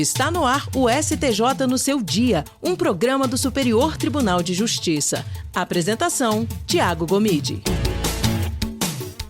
Está no ar o STJ no seu dia, um programa do Superior Tribunal de Justiça. Apresentação, Tiago Gomide.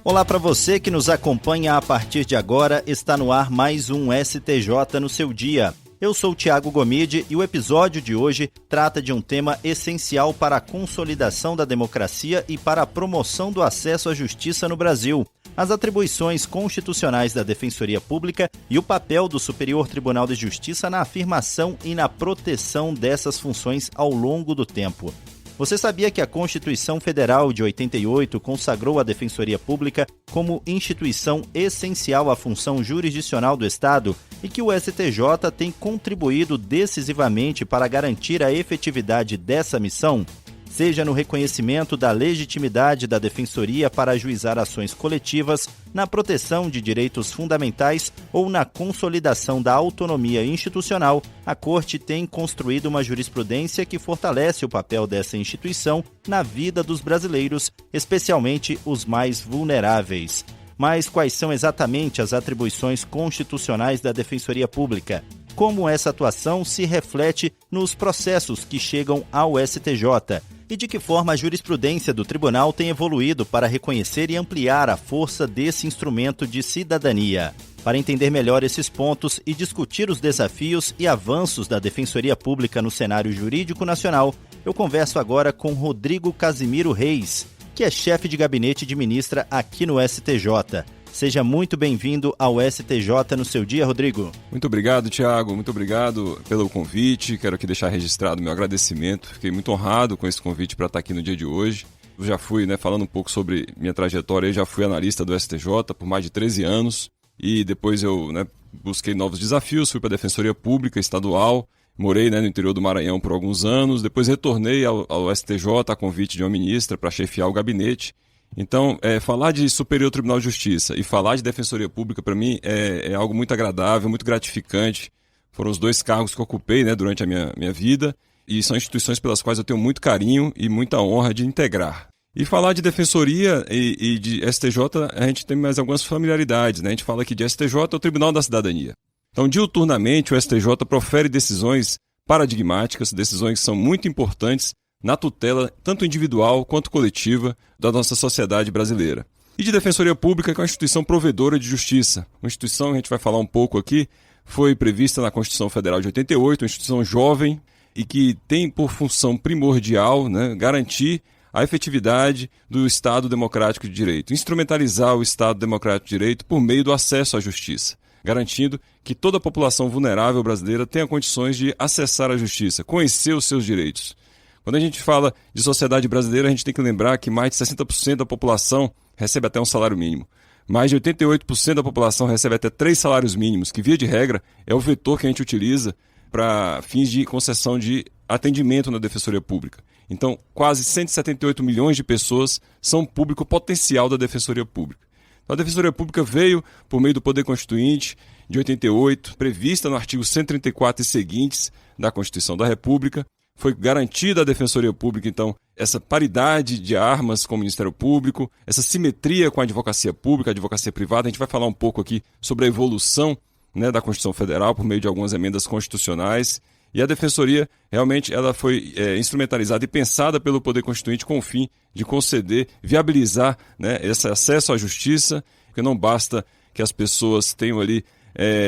Olá para você que nos acompanha a partir de agora, está no ar mais um STJ no seu dia. Eu sou Tiago Gomide e o episódio de hoje trata de um tema essencial para a consolidação da democracia e para a promoção do acesso à justiça no Brasil. As atribuições constitucionais da Defensoria Pública e o papel do Superior Tribunal de Justiça na afirmação e na proteção dessas funções ao longo do tempo. Você sabia que a Constituição Federal de 88 consagrou a Defensoria Pública como instituição essencial à função jurisdicional do Estado e que o STJ tem contribuído decisivamente para garantir a efetividade dessa missão? Seja no reconhecimento da legitimidade da Defensoria para ajuizar ações coletivas, na proteção de direitos fundamentais ou na consolidação da autonomia institucional, a Corte tem construído uma jurisprudência que fortalece o papel dessa instituição na vida dos brasileiros, especialmente os mais vulneráveis. Mas quais são exatamente as atribuições constitucionais da Defensoria Pública? Como essa atuação se reflete nos processos que chegam ao STJ? E de que forma a jurisprudência do tribunal tem evoluído para reconhecer e ampliar a força desse instrumento de cidadania. Para entender melhor esses pontos e discutir os desafios e avanços da Defensoria Pública no cenário jurídico nacional, eu converso agora com Rodrigo Casimiro Reis, que é chefe de gabinete de ministra aqui no STJ. Seja muito bem-vindo ao STJ no seu dia, Rodrigo. Muito obrigado, Tiago. Muito obrigado pelo convite. Quero aqui deixar registrado meu agradecimento. Fiquei muito honrado com esse convite para estar aqui no dia de hoje. Eu já fui, falando um pouco sobre minha trajetória, eu já fui analista do STJ por mais de 13 anos. E depois eu busquei novos desafios, fui para a Defensoria Pública Estadual, morei no interior do Maranhão por alguns anos, depois retornei ao STJ a convite de uma ministra para chefiar o gabinete. Então, falar de Superior Tribunal de Justiça e falar de Defensoria Pública, para mim, é algo muito agradável, muito gratificante. Foram os dois cargos que eu ocupei durante a minha vida e são instituições pelas quais eu tenho muito carinho e muita honra de integrar. E falar de Defensoria e de STJ, a gente tem mais algumas familiaridades. A gente fala que de STJ é o Tribunal da Cidadania. Então, diuturnamente, o STJ profere decisões paradigmáticas, decisões que são muito importantes na tutela tanto individual quanto coletiva da nossa sociedade brasileira. E de Defensoria Pública, que é uma instituição provedora de justiça. Uma instituição, a gente vai falar um pouco aqui, foi prevista na Constituição Federal de 88, uma instituição jovem e que tem por função primordial garantir a efetividade do Estado Democrático de Direito, instrumentalizar o Estado Democrático de Direito por meio do acesso à justiça, garantindo que toda a população vulnerável brasileira tenha condições de acessar a justiça, conhecer os seus direitos. Quando a gente fala de sociedade brasileira, a gente tem que lembrar que mais de 60% da população recebe até um salário mínimo. Mais de 88% da população recebe até 3 salários mínimos, que, via de regra, é o vetor que a gente utiliza para fins de concessão de atendimento na Defensoria Pública. Então, quase 178 milhões de pessoas são público potencial da Defensoria Pública. Então, a Defensoria Pública veio por meio do Poder Constituinte de 88, prevista no artigo 134 e seguintes da Constituição da República. Foi garantida à Defensoria Pública, então, essa paridade de armas com o Ministério Público, essa simetria com a advocacia pública, a advocacia privada. A gente vai falar um pouco aqui sobre a evolução da Constituição Federal por meio de algumas emendas constitucionais. E a Defensoria, realmente, ela foi instrumentalizada e pensada pelo Poder Constituinte com o fim de conceder, viabilizar esse acesso à justiça, porque não basta que as pessoas tenham ali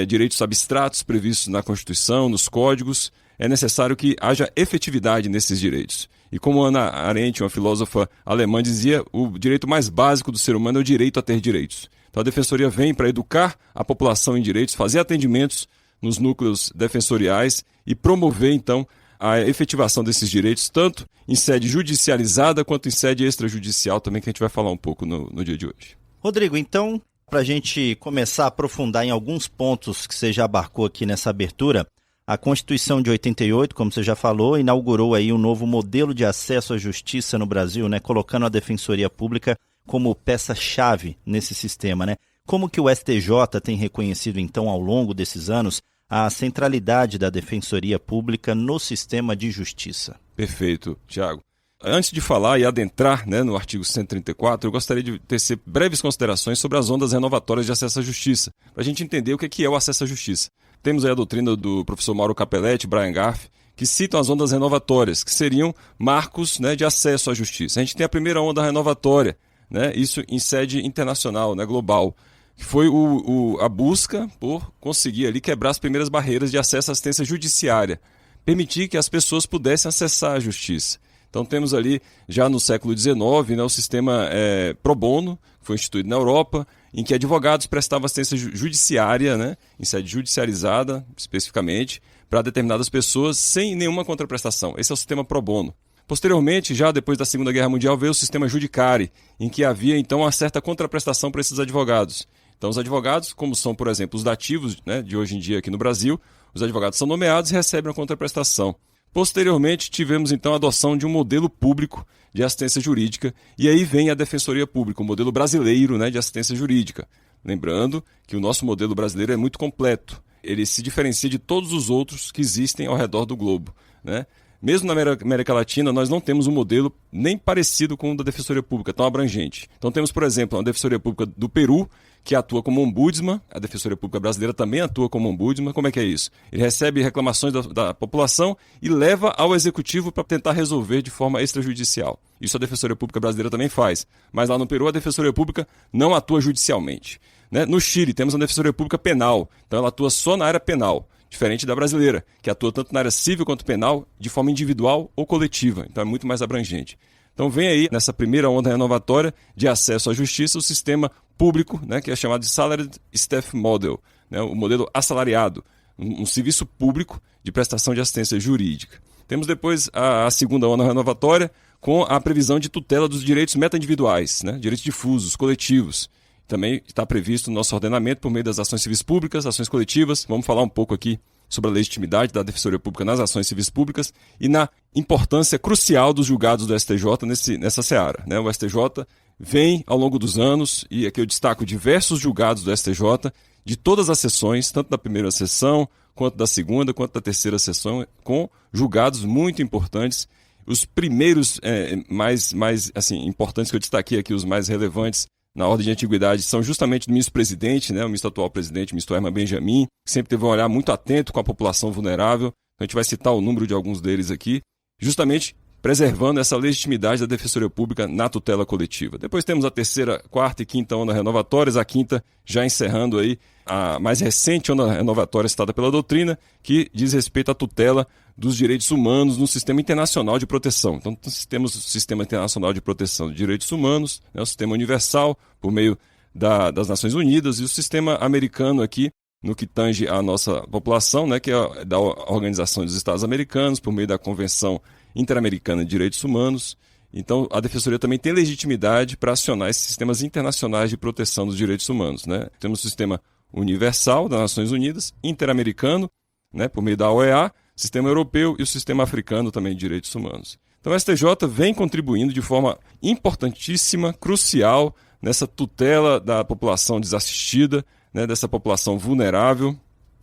direitos abstratos previstos na Constituição, nos códigos. É necessário que haja efetividade nesses direitos. E como Hannah Arendt, uma filósofa alemã, dizia, o direito mais básico do ser humano é o direito a ter direitos. Então a Defensoria vem para educar a população em direitos, fazer atendimentos nos núcleos defensoriais e promover, então, a efetivação desses direitos, tanto em sede judicializada quanto em sede extrajudicial também, que a gente vai falar um pouco no dia de hoje. Rodrigo, então, para a gente começar a aprofundar em alguns pontos que você já abarcou aqui nessa abertura, a Constituição de 88, como você já falou, inaugurou aí um novo modelo de acesso à justiça no Brasil, colocando a Defensoria Pública como peça-chave nesse sistema, Como que o STJ tem reconhecido, então, ao longo desses anos, a centralidade da Defensoria Pública no sistema de justiça? Perfeito, Tiago. Antes de falar e adentrar no artigo 134, eu gostaria de tecer breves considerações sobre as ondas renovatórias de acesso à justiça, para a gente entender o que é o acesso à justiça. temos aí a doutrina do professor Mauro Capelletti, Brian Garf, que citam as ondas renovatórias, que seriam marcos, né, de acesso à justiça. A gente tem a primeira onda renovatória, né, isso em sede internacional, né, global, que foi a busca por conseguir ali quebrar as primeiras barreiras de acesso à assistência judiciária, permitir que as pessoas pudessem acessar a justiça. Então temos ali, já no século XIX, né, o sistema pro bono, que foi instituído na Europa, em que advogados prestavam assistência judiciária, né, em sede judicializada, especificamente, para determinadas pessoas sem nenhuma contraprestação. Esse é o sistema pro bono. Posteriormente, já depois da Segunda Guerra Mundial, veio o sistema judicare, em que havia então uma certa contraprestação para esses advogados. Então os advogados, como são, por exemplo, os dativos, né, de hoje em dia aqui no Brasil, os advogados são nomeados e recebem a contraprestação. Posteriormente, tivemos então a adoção de um modelo público de assistência jurídica, e aí vem a Defensoria Pública, o modelo brasileiro, né, de assistência jurídica. Lembrando que o nosso modelo brasileiro é muito completo. Ele se diferencia de todos os outros que existem ao redor do globo, né? Mesmo na América Latina, nós não temos um modelo nem parecido com o da Defensoria Pública, tão abrangente. Então temos, por exemplo, a Defensoria Pública do Peru, que atua como ombudsman, a Defensoria Pública brasileira também atua como ombudsman. Como é que é isso? Ele recebe reclamações da população e leva ao Executivo para tentar resolver de forma extrajudicial. Isso a Defensoria Pública brasileira também faz, mas lá no Peru a Defensoria Pública não atua judicialmente. Né? No Chile temos a Defensoria Pública Penal, então ela atua só na área penal, diferente da brasileira, que atua tanto na área civil quanto penal, de forma individual ou coletiva, então é muito mais abrangente. Então vem aí, nessa primeira onda renovatória de acesso à justiça, o sistema público, né, que é chamado de Salaried Staff Model, né, o modelo assalariado, um serviço público de prestação de assistência jurídica. Temos depois a segunda onda renovatória com a previsão de tutela dos direitos meta-individuais, né, direitos difusos, coletivos. Também está previsto no nosso ordenamento por meio das ações civis públicas, ações coletivas. Vamos falar um pouco aqui sobre a legitimidade da Defensoria Pública nas ações civis públicas e na importância crucial dos julgados do STJ nessa seara, né? O STJ vem ao longo dos anos, e aqui eu destaco diversos julgados do STJ, de todas as sessões, tanto da primeira sessão, quanto da segunda, quanto da terceira sessão, com julgados muito importantes. Os primeiros mais assim, importantes que eu destaquei aqui, os mais relevantes, na ordem de antiguidade, são justamente do ministro-presidente, né, o ministro atual presidente, o ministro Herman Benjamin, que sempre teve um olhar muito atento com a população vulnerável. A gente vai citar o número de alguns deles aqui, justamente preservando essa legitimidade da Defensoria Pública na tutela coletiva. Depois temos a terceira, quarta e quinta onda renovatórias, a quinta já encerrando aí a mais recente onda renovatória citada pela doutrina, que diz respeito à tutela dos direitos humanos no sistema internacional de proteção. Então temos o Sistema Internacional de Proteção de Direitos Humanos, né, o Sistema Universal, por meio das Nações Unidas, e o sistema americano aqui, no que tange à nossa população, né, que é da Organização dos Estados Americanos, por meio da Convenção Interamericana de Direitos Humanos. Então, a Defensoria também tem legitimidade para acionar esses sistemas internacionais de proteção dos direitos humanos, né? Temos o Sistema Universal das Nações Unidas, Interamericano, né, por meio da OEA, Sistema Europeu e o Sistema Africano também de Direitos Humanos. Então, o STJ vem contribuindo de forma importantíssima, crucial, nessa tutela da população desassistida, né, dessa população vulnerável.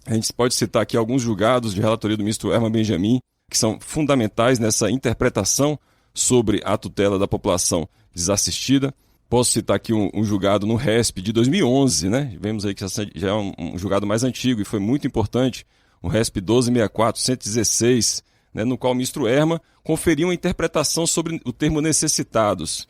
A gente pode citar aqui alguns julgados de relatoria do ministro Herman Benjamin, que são fundamentais nessa interpretação sobre a tutela da população desassistida. Posso citar aqui um julgado no RESP de 2011, né? Vemos aí que já é um julgado mais antigo e foi muito importante, o RESP 1264-116, né, no qual o ministro Herman conferiu uma interpretação sobre o termo necessitados.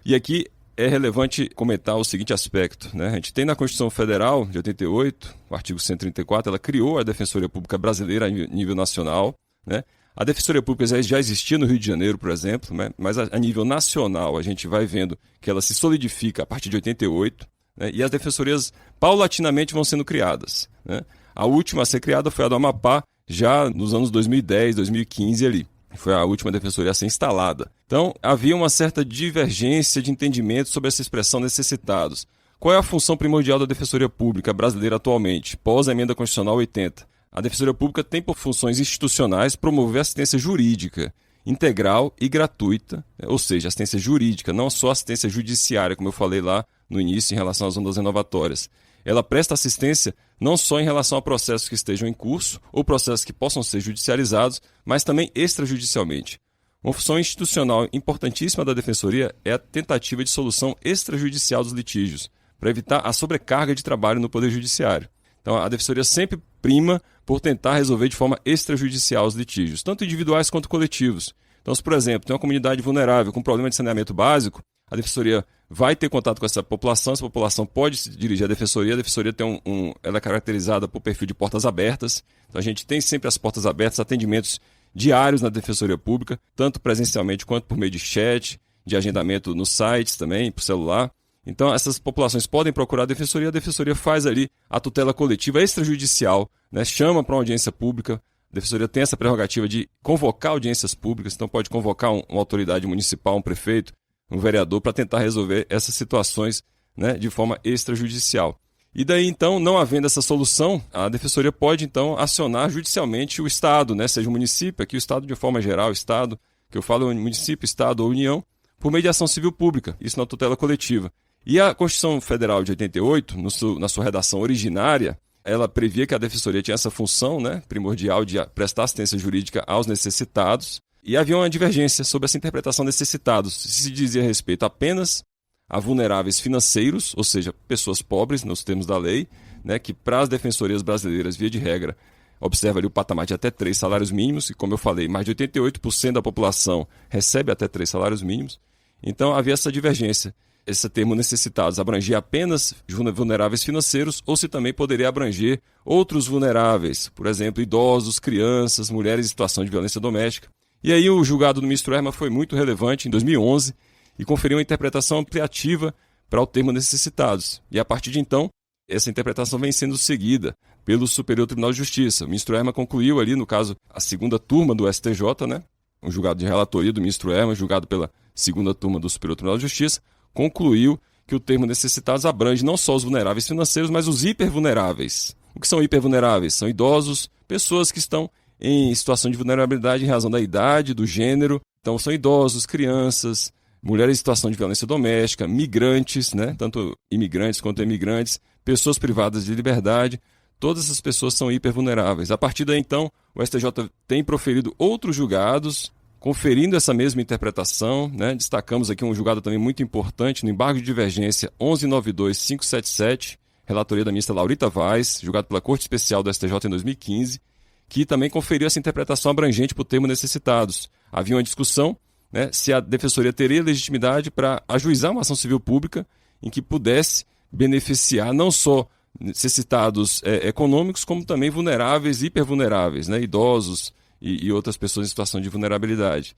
E aqui é relevante comentar o seguinte aspecto, né? A gente tem na Constituição Federal de 88, o artigo 134, ela criou a Defensoria Pública Brasileira a nível nacional, né? A Defensoria Pública já existia no Rio de Janeiro, por exemplo, né? Mas a nível nacional a gente vai vendo que ela se solidifica a partir de 88, né? E as defensorias paulatinamente vão sendo criadas, né? A última a ser criada foi a do Amapá, já nos anos 2010, 2015 ali. Foi a última defensoria a ser instalada. Então, havia uma certa divergência de entendimento sobre essa expressão necessitados. Qual é a função primordial da Defensoria Pública brasileira atualmente, pós a emenda constitucional 80? A Defensoria Pública tem por funções institucionais promover assistência jurídica integral e gratuita, ou seja, assistência jurídica, não só assistência judiciária, como eu falei lá no início em relação às ondas renovatórias. Ela presta assistência não só em relação a processos que estejam em curso ou processos que possam ser judicializados, mas também extrajudicialmente. Uma função institucional importantíssima da Defensoria é a tentativa de solução extrajudicial dos litígios, para evitar a sobrecarga de trabalho no Poder Judiciário. Então, a Defensoria sempre prima por tentar resolver de forma extrajudicial os litígios, tanto individuais quanto coletivos. Então, se, por exemplo, tem uma comunidade vulnerável com problema de saneamento básico, a Defensoria vai ter contato com essa população pode se dirigir à Defensoria, a Defensoria tem ela é caracterizada por perfil de portas abertas, então a gente tem sempre as portas abertas, atendimentos diários na Defensoria Pública, tanto presencialmente quanto por meio de chat, de agendamento nos sites também, por celular. Então, essas populações podem procurar a Defensoria faz ali a tutela coletiva extrajudicial, né? Chama para uma audiência pública. A Defensoria tem essa prerrogativa de convocar audiências públicas, então pode convocar uma autoridade municipal, um prefeito, um vereador, para tentar resolver essas situações, né, de forma extrajudicial. E daí, então, não havendo essa solução, a Defensoria pode, então, acionar judicialmente o Estado, né, seja o município, aqui o Estado de forma geral, Estado, que eu falo município, Estado ou União, por meio de ação civil pública, isso na tutela coletiva. E a Constituição Federal de 88, na sua redação originária, ela previa que a Defensoria tinha essa função, né, primordial de prestar assistência jurídica aos necessitados, e havia uma divergência sobre essa interpretação necessitados. Se dizia respeito apenas a vulneráveis financeiros, ou seja, pessoas pobres, nos termos da lei, né, que para as defensorias brasileiras, via de regra, observa ali o patamar de até 3 salários mínimos, e como eu falei, mais de 88% da população recebe até 3 salários mínimos. Então havia essa divergência. Esse termo necessitados abrangia apenas vulneráveis financeiros ou se também poderia abranger outros vulneráveis, por exemplo, idosos, crianças, mulheres em situação de violência doméstica. E aí o julgado do ministro Herman foi muito relevante em 2011 e conferiu uma interpretação ampliativa para o termo necessitados. E a partir de então, essa interpretação vem sendo seguida pelo Superior Tribunal de Justiça. O ministro Herman concluiu ali, no caso, a segunda turma do STJ, né? Um julgado de relatoria do ministro Herman, julgado pela segunda turma do Superior Tribunal de Justiça, concluiu que o termo necessitados abrange não só os vulneráveis financeiros, mas os hipervulneráveis. O que são hipervulneráveis? São idosos, pessoas que estão em situação de vulnerabilidade em razão da idade, do gênero. Então são idosos, crianças, mulheres em situação de violência doméstica, migrantes, né? Tanto imigrantes quanto emigrantes, pessoas privadas de liberdade. Todas essas pessoas são hipervulneráveis. A partir daí, então, o STJ tem proferido outros julgados, conferindo essa mesma interpretação, né? Destacamos aqui um julgado também muito importante no embargo de divergência 1192-577, relatoria da ministra Laurita Vaz, julgado pela Corte Especial do STJ em 2015, que também conferiu essa interpretação abrangente para o termo necessitados. Havia uma discussão, né, se a Defensoria teria legitimidade para ajuizar uma ação civil pública em que pudesse beneficiar não só necessitados econômicos, como também vulneráveis e hipervulneráveis, né, idosos e outras pessoas em situação de vulnerabilidade.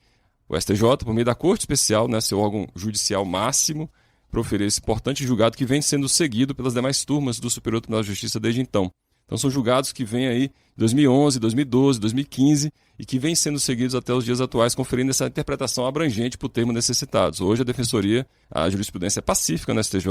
O STJ, por meio da Corte Especial, né, seu órgão judicial máximo, proferiu esse importante julgado que vem sendo seguido pelas demais turmas do Superior Tribunal de Justiça desde então. Então são julgados que vêm aí 2011, 2012, 2015 e que vêm sendo seguidos até os dias atuais, conferindo essa interpretação abrangente para o termo necessitados. Hoje a Defensoria, a jurisprudência é pacífica no STJ,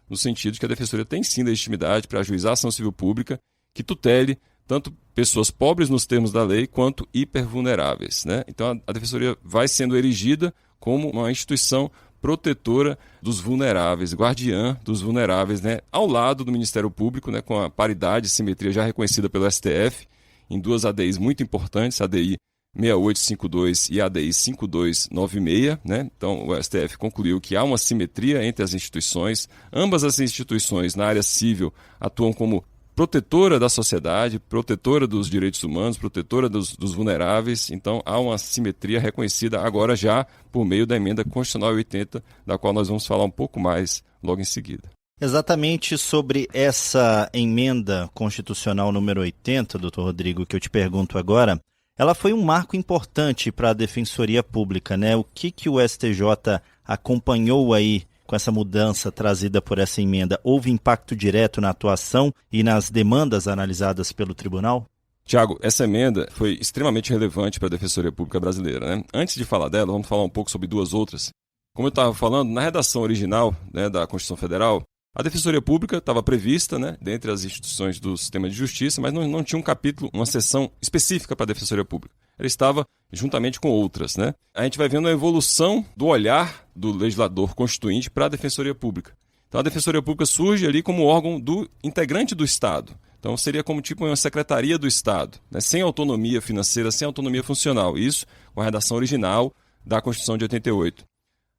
no sentido de que a Defensoria tem sim legitimidade para ajuizar a ação civil pública que tutele tanto pessoas pobres nos termos da lei quanto hipervulneráveis, né? Então a Defensoria vai sendo erigida como uma instituição protetora dos vulneráveis, guardiã dos vulneráveis, né, ao lado do Ministério Público, né, com a paridade e simetria já reconhecida pelo STF, em duas ADIs muito importantes, a ADI 6852 e a ADI 5296. Né? Então, o STF concluiu que há uma simetria entre as instituições. Ambas as instituições, na área civil, atuam como protetora da sociedade, protetora dos direitos humanos, protetora dos vulneráveis. Então, há uma simetria reconhecida agora já por meio da emenda constitucional 80, da qual nós vamos falar um pouco mais logo em seguida. Exatamente sobre essa emenda constitucional número 80, doutor Rodrigo, que eu te pergunto agora, ela foi um marco importante para a Defensoria Pública, né? O que o STJ acompanhou aí com essa mudança trazida por essa emenda? Houve impacto direto na atuação e nas demandas analisadas pelo tribunal? Tiago, essa emenda foi extremamente relevante para a Defensoria Pública brasileira, né? Antes de falar dela, vamos falar um pouco sobre duas outras. Como eu estava falando, na redação original, né, da Constituição Federal, a Defensoria Pública estava prevista, né, dentre as instituições do sistema de justiça, mas não tinha um capítulo, uma seção específica para a Defensoria Pública. Ela estava juntamente com outras, né? A gente vai vendo a evolução do olhar do legislador constituinte para a Defensoria Pública. Então a Defensoria Pública surge ali como órgão do integrante do Estado. Então seria como tipo uma secretaria do Estado, né? Sem autonomia financeira, sem autonomia funcional. Isso com a redação original da Constituição de 88.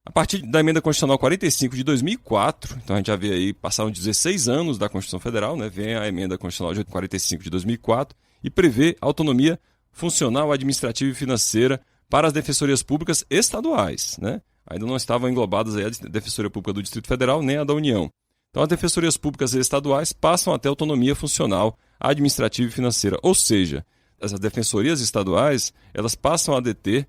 A partir da Emenda Constitucional 45 de 2004, então a gente já vê aí, passaram 16 anos da Constituição Federal, né? Vem a Emenda Constitucional de 45 de 2004 e prevê autonomia funcional, administrativa e financeira para as defensorias públicas estaduais, né? Ainda não estavam englobadas aí a Defensoria Pública do Distrito Federal nem a da União. Então, as defensorias públicas estaduais passam a ter autonomia funcional, administrativa e financeira, ou seja, essas defensorias estaduais, elas passam a deter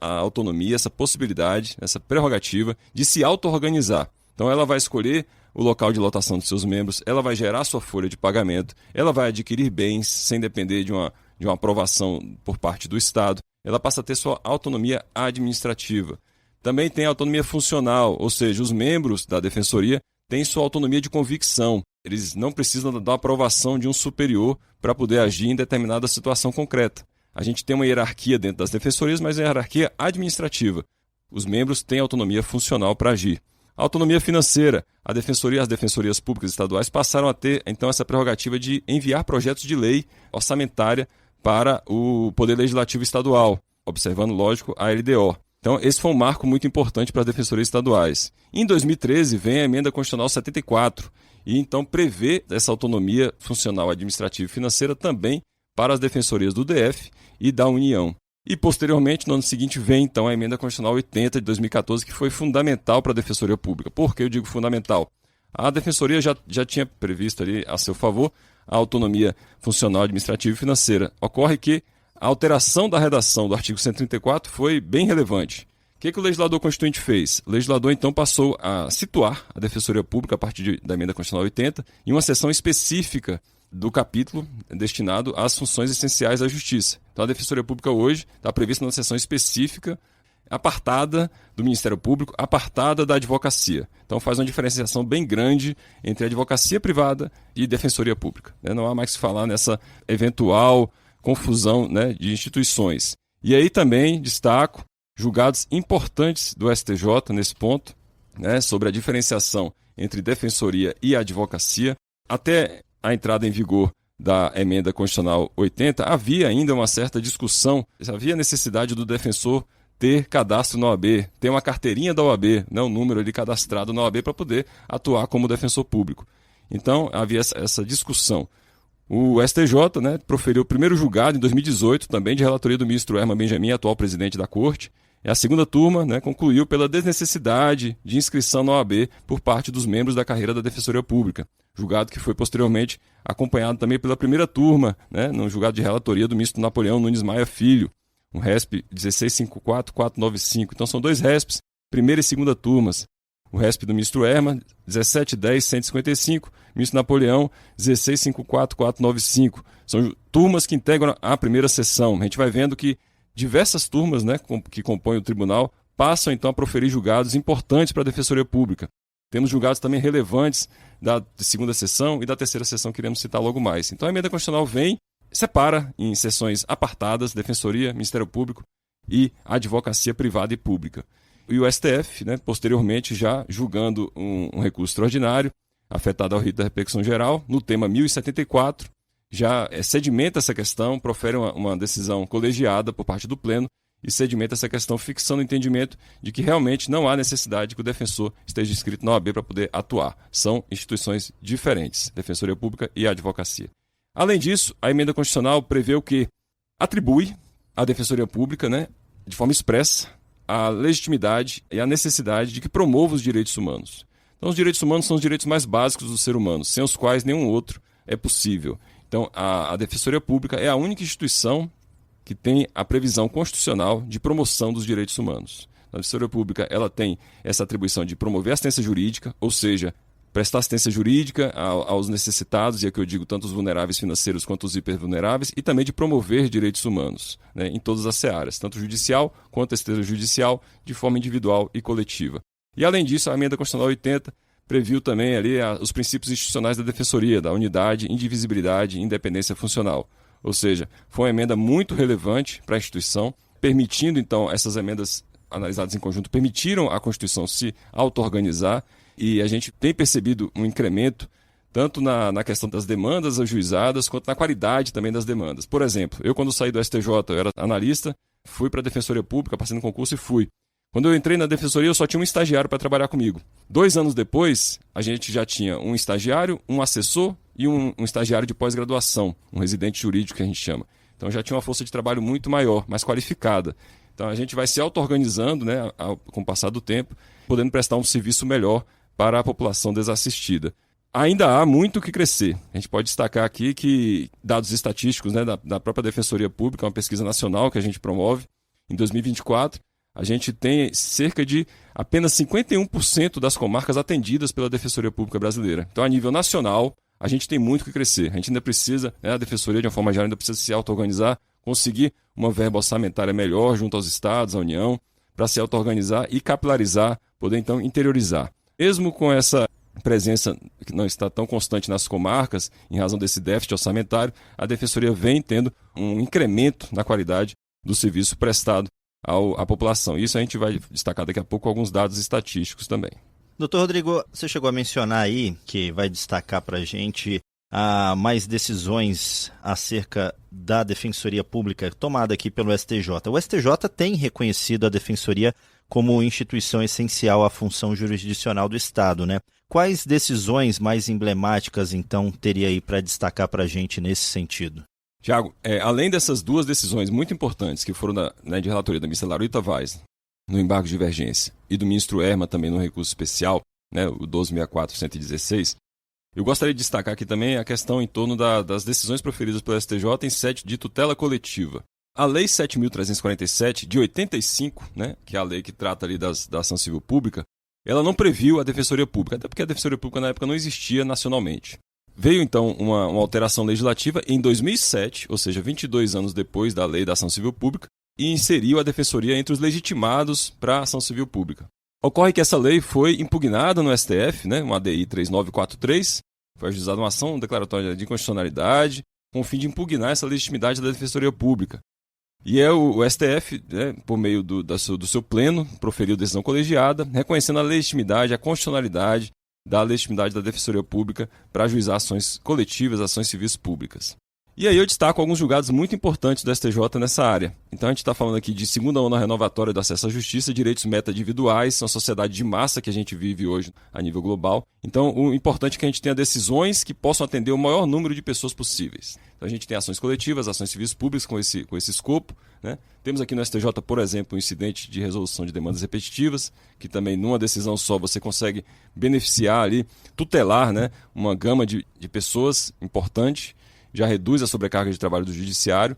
a autonomia, essa possibilidade, essa prerrogativa de se auto-organizar. Então, ela vai escolher o local de lotação dos seus membros, ela vai gerar sua folha de pagamento, ela vai adquirir bens sem depender de uma aprovação por parte do Estado, ela passa a ter sua autonomia administrativa. Também tem autonomia funcional, ou seja, os membros da defensoria têm sua autonomia de convicção. Eles não precisam da aprovação de um superior para poder agir em determinada situação concreta. A gente tem uma hierarquia dentro das defensorias, mas é uma hierarquia administrativa. Os membros têm autonomia funcional para agir. A autonomia financeira. A defensoria e as defensorias públicas estaduais passaram a ter, então, essa prerrogativa de enviar projetos de lei orçamentária para o Poder Legislativo Estadual, observando, lógico, a LDO. Então, esse foi um marco muito importante para as defensorias estaduais. Em 2013, vem a Emenda Constitucional 74, e então prevê essa autonomia funcional, administrativa e financeira também para as defensorias do DF e da União. E, posteriormente, no ano seguinte, vem então a Emenda Constitucional 80 de 2014, que foi fundamental para a Defensoria Pública. Por que eu digo fundamental? A Defensoria já tinha previsto ali a seu favor a autonomia funcional, administrativa e financeira. Ocorre que a alteração da redação do artigo 134 foi bem relevante. O que o legislador constituinte fez? O legislador, então, passou a situar a Defensoria Pública, a partir da Emenda Constitucional 80, em uma seção específica do capítulo destinado às funções essenciais da Justiça. Então, a Defensoria Pública hoje está prevista numa seção específica, apartada do Ministério Público, apartada da advocacia. Então, faz uma diferenciação bem grande entre a advocacia privada e Defensoria Pública. Não há mais que falar nessa eventual confusão, né, de instituições. E aí também destaco julgados importantes do STJ nesse ponto, né, sobre a diferenciação entre defensoria e advocacia. Até a entrada em vigor da Emenda Constitucional 80, havia ainda uma certa discussão, havia necessidade do defensor ter cadastro na OAB, ter uma carteirinha da OAB, né, um número ali cadastrado na OAB para poder atuar como defensor público. Então, havia essa discussão. O STJ, né, proferiu o primeiro julgado em 2018, também de relatoria do ministro Herman Benjamin, atual presidente da Corte. E a segunda turma, né, concluiu pela desnecessidade de inscrição na OAB por parte dos membros da carreira da Defensoria Pública. Julgado que foi posteriormente acompanhado também pela primeira turma, né, no julgado de relatoria do ministro Napoleão Nunes Maia Filho, um RESP 1654-495. Então são dois RESPs, primeira e segunda turmas. O RESP do ministro Herman, 1710-155, ministro Napoleão, 1654-495. São turmas que integram a primeira sessão. A gente vai vendo que diversas turmas, né, que compõem o tribunal passam então a proferir julgados importantes para a Defensoria Pública. Temos julgados também relevantes da segunda sessão e da terceira sessão que iremos citar logo mais. Então a Emenda Constitucional vem, separa em sessões apartadas, Defensoria, Ministério Público e Advocacia Privada e Pública. E o STF, né, posteriormente, já julgando um recurso extraordinário, afetado ao rito da repercussão geral, no tema 1074, já sedimenta essa questão, profere uma decisão colegiada por parte do Pleno e sedimenta essa questão, fixando o entendimento de que realmente não há necessidade que o defensor esteja inscrito na OAB para poder atuar. São instituições diferentes, Defensoria Pública e a Advocacia. Além disso, a Emenda Constitucional prevê o que? Atribui à Defensoria Pública, né, de forma expressa, a legitimidade e a necessidade de que promova os direitos humanos. Então, os direitos humanos são os direitos mais básicos do ser humano, sem os quais nenhum outro é possível. Então, a Defensoria Pública é a única instituição que tem a previsão constitucional de promoção dos direitos humanos. A Defensoria Pública ela tem essa atribuição de promover assistência jurídica, ou seja, prestar assistência jurídica aos necessitados, e aqui eu digo tanto os vulneráveis financeiros quanto os hipervulneráveis, e também de promover direitos humanos, né, em todas as searas, tanto judicial quanto extrajudicial, de forma individual e coletiva. E além disso, a Emenda Constitucional 80 previu também ali os princípios institucionais da Defensoria, da unidade, indivisibilidade e independência funcional. Ou seja, foi uma emenda muito relevante para a instituição, permitindo então essas emendas analisadas em conjunto, permitiram à Constituição se auto-organizar. E a gente tem percebido um incremento tanto na questão das demandas ajuizadas, quanto na qualidade também das demandas. Por exemplo, eu quando saí do STJ, eu era analista, fui para a Defensoria Pública, passei no concurso e fui. Quando eu entrei na defensoria, eu só tinha um estagiário para trabalhar comigo. 2 anos depois, a gente já tinha um estagiário, um assessor e um estagiário de pós-graduação, um residente jurídico que a gente chama. Então já tinha uma força de trabalho muito maior, mais qualificada. Então a gente vai se auto-organizando, né, com o passar do tempo, podendo prestar um serviço melhor para a população desassistida. Ainda há muito o que crescer. A gente pode destacar aqui que dados estatísticos, né, da própria Defensoria Pública, uma pesquisa nacional que a gente promove, em 2024, a gente tem cerca de apenas 51% das comarcas atendidas pela Defensoria Pública brasileira. Então, a nível nacional, a gente tem muito o que crescer. A gente ainda precisa, né, a Defensoria, de uma forma geral, ainda precisa se auto-organizar, conseguir uma verba orçamentária melhor junto aos estados, à União, para se auto-organizar e capilarizar, poder, então, interiorizar. Mesmo com essa presença que não está tão constante nas comarcas, em razão desse déficit orçamentário, a Defensoria vem tendo um incremento na qualidade do serviço prestado à população. Isso a gente vai destacar daqui a pouco alguns dados estatísticos também. Doutor Rodrigo, você chegou a mencionar aí que vai destacar para a gente mais decisões acerca da Defensoria Pública tomada aqui pelo STJ. O STJ tem reconhecido a Defensoria como instituição essencial à função jurisdicional do Estado, né? Quais decisões mais emblemáticas, então, teria aí para destacar para a gente nesse sentido? Tiago, além dessas 2 decisões muito importantes que foram de relatoria da ministra Laurita Vaz, no embargo de divergência, e do ministro Herman também no recurso especial, né, o 1264-116, eu gostaria de destacar aqui também a questão em torno das decisões proferidas pelo STJ em sede de tutela coletiva. A Lei 7.347, de 85, né, que é a lei que trata ali da ação civil pública, ela não previu a Defensoria Pública, até porque a Defensoria Pública na época não existia nacionalmente. Veio então uma alteração legislativa em 2007, ou seja, 22 anos depois da Lei da Ação Civil Pública, e inseriu a Defensoria entre os legitimados para a ação civil pública. Ocorre que essa lei foi impugnada no STF, né, uma ADI 3943, foi ajuizada uma ação declaratória de inconstitucionalidade, com o fim de impugnar essa legitimidade da Defensoria Pública. E o STF, né, por meio do seu pleno, proferiu decisão colegiada, reconhecendo a legitimidade, a constitucionalidade da legitimidade da Defensoria Pública para ajuizar ações coletivas, ações civis públicas. E aí eu destaco alguns julgados muito importantes do STJ nessa área. Então a gente está falando aqui de segunda onda renovatória do acesso à justiça, direitos meta-individuais, uma sociedade de massa que a gente vive hoje a nível global. Então o importante é que a gente tenha decisões que possam atender o maior número de pessoas possíveis. Então a gente tem ações coletivas, ações civis públicas com esse escopo, né? Temos aqui no STJ, por exemplo, um incidente de resolução de demandas repetitivas, que também numa decisão só você consegue beneficiar ali, tutelar, né, uma gama de pessoas importante, já reduz a sobrecarga de trabalho do judiciário,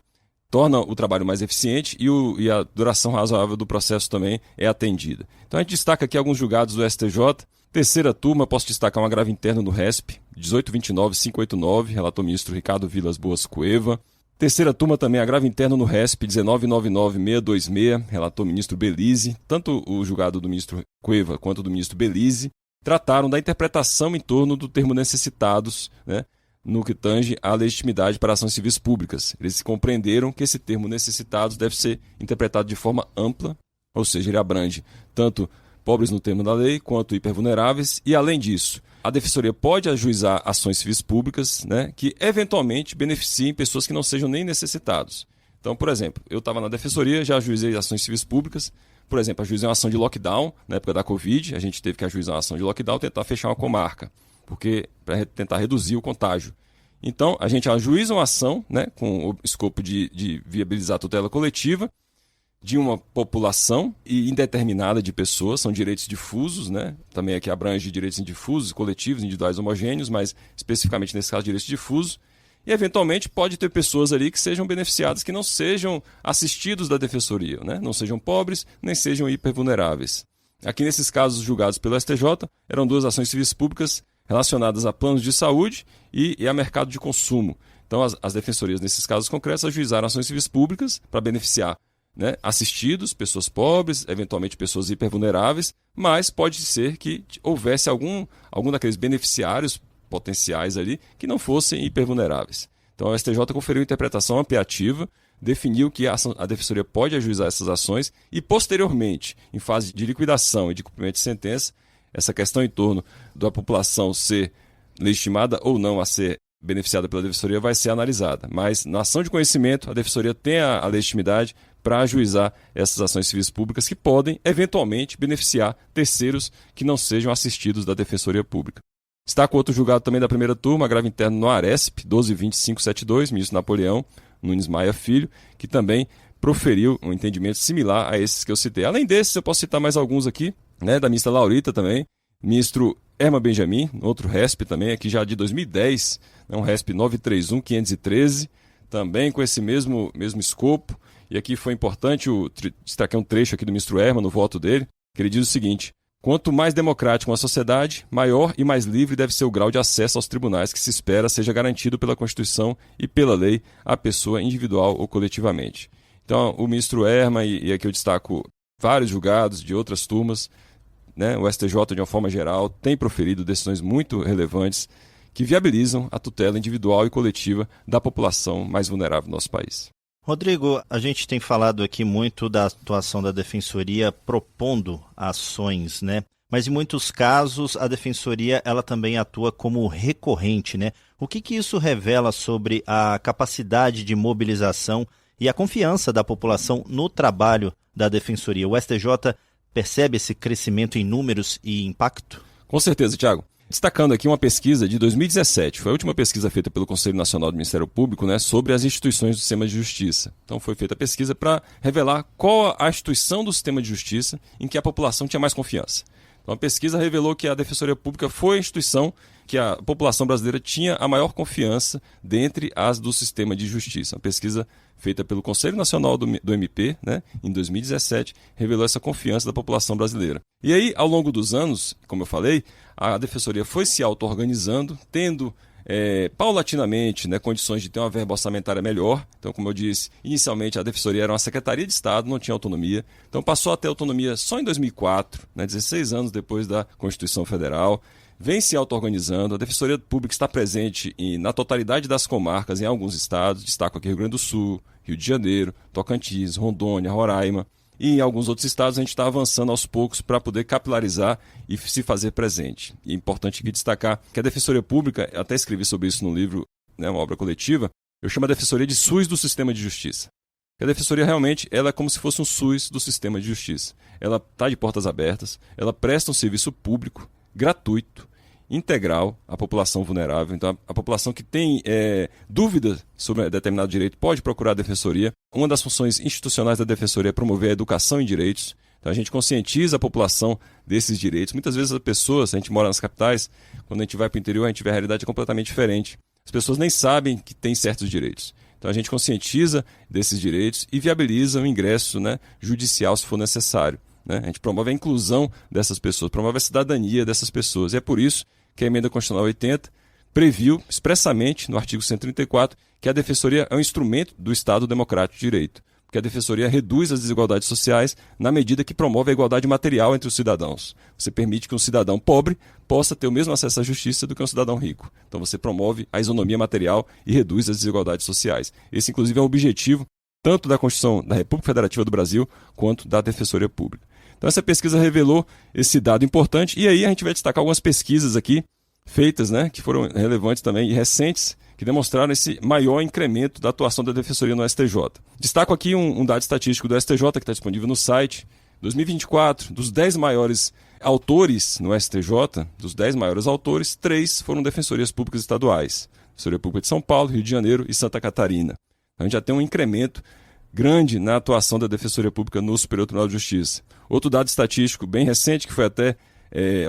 torna o trabalho mais eficiente e a duração razoável do processo também é atendida. Então a gente destaca aqui alguns julgados do STJ. Terceira turma, posso destacar um agravo interno do RESP, 1829-589, relator ministro Ricardo Vilas Boas Cueva. Terceira turma também, agravo interno no RESP, 1999-626, relator ministro Belize. Tanto o julgado do ministro Cueva quanto do ministro Belize trataram da interpretação em torno do termo necessitados, né, no que tange à legitimidade para ações civis públicas. Eles compreenderam que esse termo necessitados deve ser interpretado de forma ampla, ou seja, ele abrange tanto pobres no termo da lei quanto hipervulneráveis, e além disso, a Defensoria pode ajuizar ações civis públicas, né, que eventualmente beneficiem pessoas que não sejam nem necessitados. Então, por exemplo, eu estava na Defensoria, já ajuizei ações civis públicas, por exemplo, ajuizei uma ação de lockdown, na época da Covid, a gente teve que ajuizar uma ação de lockdown, tentar fechar uma comarca, porque para tentar reduzir o contágio. Então, a gente ajuiza uma ação, né, com o escopo de viabilizar a tutela coletiva de uma população indeterminada de pessoas, são direitos difusos, né? Também aqui abrange direitos indifusos, coletivos, individuais homogêneos, mas especificamente nesse caso direitos difusos. E eventualmente pode ter pessoas ali que sejam beneficiadas, que não sejam assistidos da Defensoria, né? Não sejam pobres, nem sejam hipervulneráveis. Aqui nesses casos julgados pelo STJ, eram 2 ações civis públicas relacionadas a planos de saúde e a mercado de consumo. Então as defensorias nesses casos concretos ajuizaram ações civis públicas para beneficiar, né, assistidos, pessoas pobres, eventualmente pessoas hipervulneráveis, mas pode ser que houvesse algum daqueles beneficiários potenciais ali que não fossem hipervulneráveis. Então a STJ conferiu interpretação ampliativa, definiu que a Defensoria pode ajuizar essas ações e, posteriormente, em fase de liquidação e de cumprimento de sentença, essa questão em torno da população ser legitimada ou não a ser beneficiada pela Defensoria vai ser analisada. Mas, na ação de conhecimento, a Defensoria tem a legitimidade para ajuizar essas ações civis públicas que podem, eventualmente, beneficiar terceiros que não sejam assistidos da Defensoria Pública. Destaco outro julgado também da primeira turma, agravo interno no Aresp, 12.2572, ministro Napoleão Nunes Maia Filho, que também proferiu um entendimento similar a esses que eu citei. Além desses, eu posso citar mais alguns aqui, né, da ministra Laurita também, ministro Erma Benjamin, outro RESP também, aqui já de 2010, né, um RESP 931.513, também com esse mesmo escopo. E aqui foi importante destacar um trecho aqui do ministro Erma no voto dele, que ele diz o seguinte: quanto mais democrática uma sociedade, maior e mais livre deve ser o grau de acesso aos tribunais que se espera seja garantido pela Constituição e pela lei à pessoa individual ou coletivamente. Então, o ministro Erma, e aqui eu destaco vários julgados de outras turmas, né, o STJ, de uma forma geral, tem proferido decisões muito relevantes que viabilizam a tutela individual e coletiva da população mais vulnerável do nosso país. Rodrigo, a gente tem falado aqui muito da atuação da Defensoria propondo ações, né? Mas em muitos casos a Defensoria ela também atua como recorrente, né? O que isso revela sobre a capacidade de mobilização e a confiança da população no trabalho da Defensoria? O STJ percebe esse crescimento em números e impacto? Com certeza, Tiago. Destacando aqui uma pesquisa de 2017, foi a última pesquisa feita pelo Conselho Nacional do Ministério Público, né, sobre as instituições do sistema de justiça. Então foi feita a pesquisa para revelar qual a instituição do sistema de justiça em que a população tinha mais confiança. Então a pesquisa revelou que a Defensoria Pública foi a instituição que a população brasileira tinha a maior confiança dentre as do sistema de justiça. Uma pesquisa feita pelo Conselho Nacional do MP, né, em 2017, revelou essa confiança da população brasileira. E aí, ao longo dos anos, como eu falei, a Defensoria foi se auto-organizando, tendo paulatinamente, né, condições de ter uma verba orçamentária melhor. Então, como eu disse, inicialmente a Defensoria era uma Secretaria de Estado, não tinha autonomia. Então passou a ter autonomia só em 2004, né, 16 anos depois da Constituição Federal. Vem se auto-organizando, a Defensoria Pública está presente na totalidade das comarcas em alguns estados, destaco aqui Rio Grande do Sul, Rio de Janeiro, Tocantins, Rondônia, Roraima. E em alguns outros estados a gente está avançando aos poucos para poder capilarizar e se fazer presente. E é importante aqui destacar que a Defensoria Pública, eu até escrevi sobre isso no livro, né, uma obra coletiva, eu chamo a Defensoria de SUS do Sistema de Justiça. A Defensoria realmente ela é como se fosse um SUS do Sistema de Justiça. Ela está de portas abertas, ela presta um serviço público, gratuito, integral à população vulnerável. Então, a população que tem dúvida sobre determinado direito pode procurar a Defensoria. Uma das funções institucionais da Defensoria é promover a educação em direitos. Então, a gente conscientiza a população desses direitos. Muitas vezes as pessoas, a gente mora nas capitais, quando a gente vai para o interior, a gente vê a realidade completamente diferente. As pessoas nem sabem que têm certos direitos. Então, a gente conscientiza desses direitos e viabiliza o ingresso, né, judicial, se for necessário. Né? A gente promove a inclusão dessas pessoas, promove a cidadania dessas pessoas. E é por isso que a Emenda Constitucional 80 previu expressamente, no artigo 134, que a Defensoria é um instrumento do Estado Democrático de Direito, porque a Defensoria reduz as desigualdades sociais na medida que promove a igualdade material entre os cidadãos. Você permite que um cidadão pobre possa ter o mesmo acesso à justiça do que um cidadão rico. Então você promove a isonomia material e reduz as desigualdades sociais. Esse, inclusive, é o objetivo tanto da Constituição da República Federativa do Brasil quanto da Defensoria Pública. Então essa pesquisa revelou esse dado importante e aí a gente vai destacar algumas pesquisas aqui feitas, né, que foram relevantes também e recentes, que demonstraram esse maior incremento da atuação da Defensoria no STJ. Destaco aqui um dado estatístico do STJ que está disponível no site. 2024, dos 10 maiores autores no STJ, dos 10 maiores autores, 3 foram defensorias públicas estaduais. Defensoria Pública de São Paulo, Rio de Janeiro e Santa Catarina. A gente já tem um incremento grande na atuação da Defensoria Pública no Superior Tribunal de Justiça. Outro dado estatístico bem recente, que foi até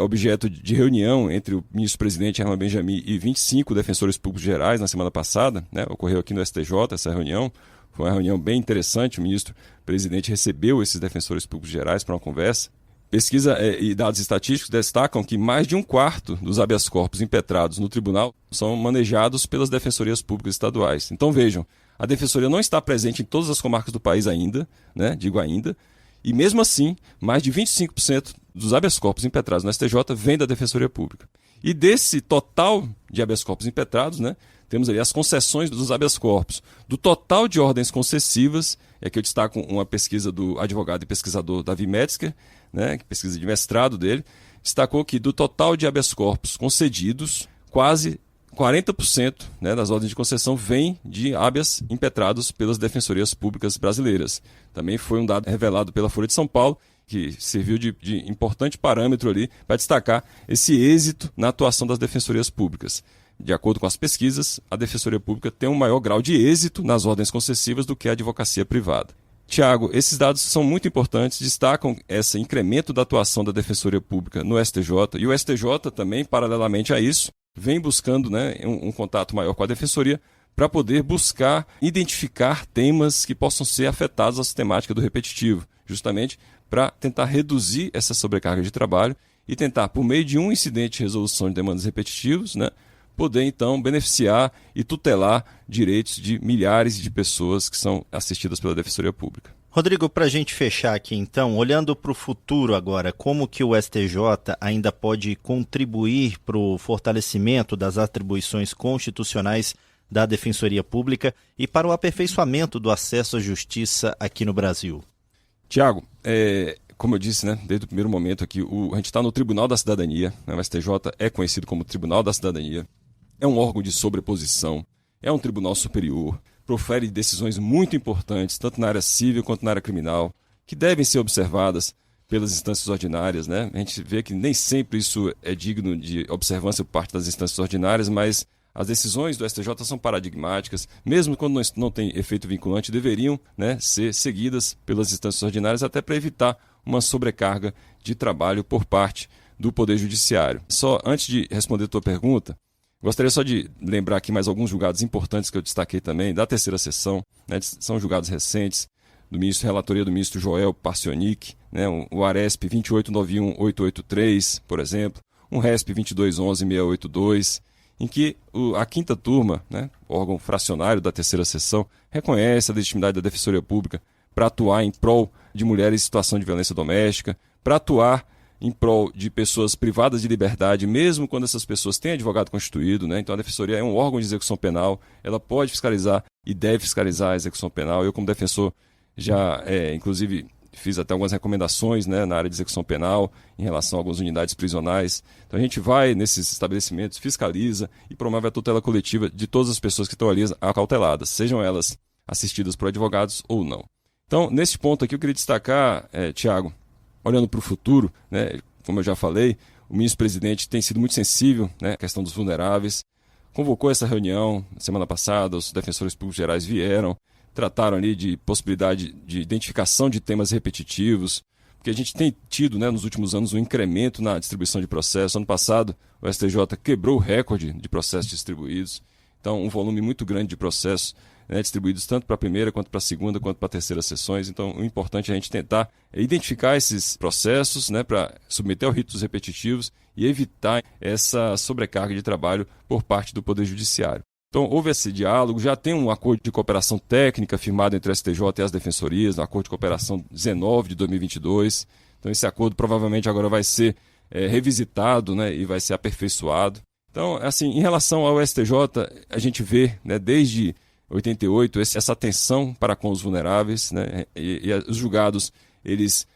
objeto de reunião entre o ministro-presidente Erma Benjamin e 25 defensores públicos gerais na semana passada, né? Ocorreu aqui no STJ essa reunião. Foi uma reunião bem interessante, o ministro-presidente recebeu esses defensores públicos gerais para uma conversa. Pesquisa e dados estatísticos destacam que mais de um quarto dos habeas corpus impetrados no tribunal são manejados pelas defensorias públicas estaduais. Então vejam, a Defensoria não está presente em todas as comarcas do país ainda, né? Digo ainda, e mesmo assim, mais de 25% dos habeas corpus impetrados no STJ vem da Defensoria Pública. E desse total de habeas corpus impetrados, né, temos ali as concessões dos habeas corpus. Do total de ordens concessivas, aqui eu destaco uma pesquisa do advogado e pesquisador Davi Metzger, né, pesquisa de mestrado dele, destacou que do total de habeas corpus concedidos, quase 40%, né, das ordens de concessão vem de habeas impetrados pelas defensorias públicas brasileiras. Também foi um dado revelado pela Folha de São Paulo, que serviu de importante parâmetro ali para destacar esse êxito na atuação das defensorias públicas. De acordo com as pesquisas, a defensoria pública tem um maior grau de êxito nas ordens concessivas do que a advocacia privada. Tiago, esses dados são muito importantes, destacam esse incremento da atuação da defensoria pública no STJ, e o STJ também, paralelamente a isso, vem buscando, né, um contato maior com a defensoria para poder buscar identificar temas que possam ser afetados à sistemática do repetitivo, justamente para tentar reduzir essa sobrecarga de trabalho e tentar, por meio de um incidente de resolução de demandas repetitivos, né, poder então beneficiar e tutelar direitos de milhares de pessoas que são assistidas pela Defensoria Pública. Rodrigo, para a gente fechar aqui então, olhando para o futuro agora, como que o STJ ainda pode contribuir para o fortalecimento das atribuições constitucionais da Defensoria Pública e para o aperfeiçoamento do acesso à justiça aqui no Brasil? Tiago, como eu disse, né, desde o primeiro momento aqui, a gente está no Tribunal da Cidadania, né, o STJ é conhecido como Tribunal da Cidadania, é um órgão de sobreposição, é um tribunal superior, profere decisões muito importantes, tanto na área civil quanto na área criminal, que devem ser observadas pelas instâncias ordinárias, né? A gente vê que nem sempre isso é digno de observância por parte das instâncias ordinárias, mas as decisões do STJ são paradigmáticas, mesmo quando não tem efeito vinculante, deveriam, né, ser seguidas pelas instâncias ordinárias até para evitar uma sobrecarga de trabalho por parte do Poder Judiciário. Só antes de responder a tua pergunta, gostaria só de lembrar aqui mais alguns julgados importantes que eu destaquei também, da terceira sessão, né, são julgados recentes, relatoria do ministro Joel Parcionic, né, o ARESP 2891883, por exemplo, um RESP 2211682, em que a quinta turma, né, órgão fracionário da terceira sessão, reconhece a legitimidade da Defensoria Pública para atuar em prol de mulheres em situação de violência doméstica, para atuar em prol de pessoas privadas de liberdade, mesmo quando essas pessoas têm advogado constituído, né? Então a Defensoria é um órgão de execução penal, ela pode fiscalizar e deve fiscalizar a execução penal. Eu, como defensor, já, inclusive, fiz até algumas recomendações, né, na área de execução penal, em relação a algumas unidades prisionais. Então a gente vai nesses estabelecimentos, fiscaliza e promove a tutela coletiva de todas as pessoas que estão ali acauteladas, sejam elas assistidas por advogados ou não. Então, nesse ponto aqui, eu queria destacar, Tiago, olhando para o futuro, né, como eu já falei, o ministro-presidente tem sido muito sensível, né, à questão dos vulneráveis, convocou essa reunião semana passada, os defensores públicos gerais vieram, trataram ali de possibilidade de identificação de temas repetitivos, porque a gente tem tido, né, nos últimos anos um incremento na distribuição de processos. Ano passado, o STJ quebrou o recorde de processos distribuídos, então um volume muito grande de processos, né, distribuídos tanto para a primeira, quanto para a segunda, quanto para a terceira sessões. Então, o importante é a gente tentar identificar esses processos, né, para submeter ao ritos repetitivos e evitar essa sobrecarga de trabalho por parte do Poder Judiciário. Então, houve esse diálogo, já tem um acordo de cooperação técnica firmado entre o STJ e as defensorias, um acordo de cooperação 19 de 2022. Então, esse acordo provavelmente agora vai ser revisitado, né, e vai ser aperfeiçoado. Então, assim, em relação ao STJ, a gente vê, né, desde 88, essa atenção para com os vulneráveis, né, e os julgados, eles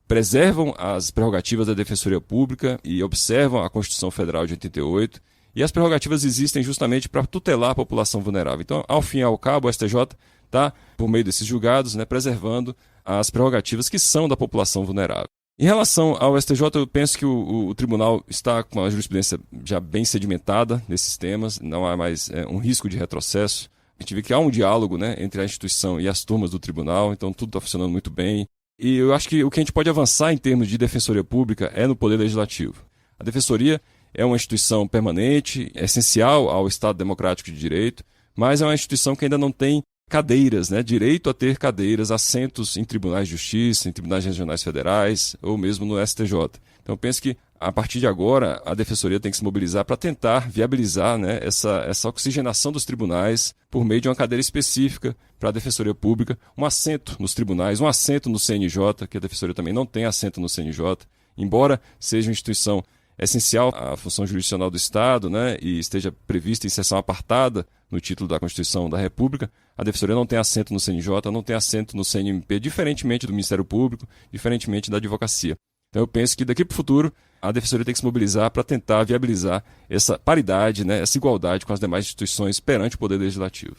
preservam as prerrogativas da Defensoria Pública e observam a Constituição Federal de 88, e as prerrogativas existem justamente para tutelar a população vulnerável. Então, ao fim e ao cabo, o STJ está, por meio desses julgados, né, preservando as prerrogativas que são da população vulnerável. Em relação ao STJ, eu penso que o tribunal está com uma jurisprudência já bem sedimentada nesses temas, não há mais um risco de retrocesso. A gente vê que há um diálogo, né, entre a instituição e as turmas do tribunal, então tudo está funcionando muito bem. E eu acho que o que a gente pode avançar em termos de defensoria pública é no poder legislativo. A defensoria é uma instituição permanente, essencial ao Estado democrático de direito, mas é uma instituição que ainda não tem cadeiras, né, direito a ter cadeiras, assentos em tribunais de justiça, em tribunais regionais federais ou mesmo no STJ. Então eu penso que a partir de agora a Defensoria tem que se mobilizar para tentar viabilizar, né, essa oxigenação dos tribunais por meio de uma cadeira específica para a Defensoria Pública, um assento nos tribunais, um assento no CNJ, que a Defensoria também não tem assento no CNJ, embora seja uma instituição essencial à função jurisdicional do Estado, né, e esteja prevista em seção apartada no título da Constituição da República, a Defensoria não tem assento no CNJ, não tem assento no CNMP, diferentemente do Ministério Público, diferentemente da Advocacia. Então eu penso que daqui para o futuro a Defensoria tem que se mobilizar para tentar viabilizar essa paridade, né, essa igualdade com as demais instituições perante o Poder Legislativo.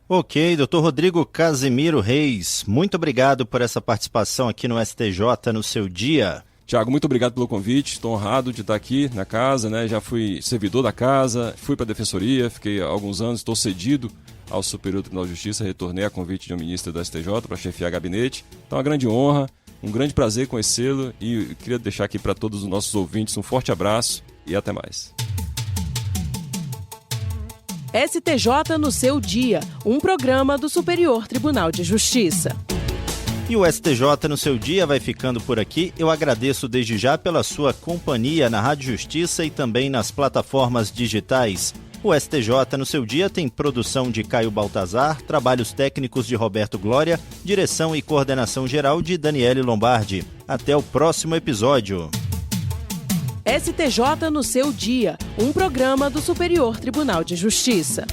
Ok, doutor Rodrigo Casimiro Reis, muito obrigado por essa participação aqui no STJ no seu dia. Tiago, muito obrigado pelo convite, estou honrado de estar aqui na casa, né? Já fui servidor da casa, fui para a Defensoria, fiquei há alguns anos, estou cedido ao Superior Tribunal de Justiça, retornei a convite de um ministro da STJ para chefiar gabinete, então é uma grande honra, um grande prazer conhecê-lo e queria deixar aqui para todos os nossos ouvintes um forte abraço e até mais. STJ no seu dia, um programa do Superior Tribunal de Justiça. E o STJ no seu dia vai ficando por aqui. Eu agradeço desde já pela sua companhia na Rádio Justiça e também nas plataformas digitais. O STJ no seu dia tem produção de Caio Baltazar, trabalhos técnicos de Roberto Glória, direção e coordenação geral de Daniele Lombardi. Até o próximo episódio. STJ no seu dia, um programa do Superior Tribunal de Justiça.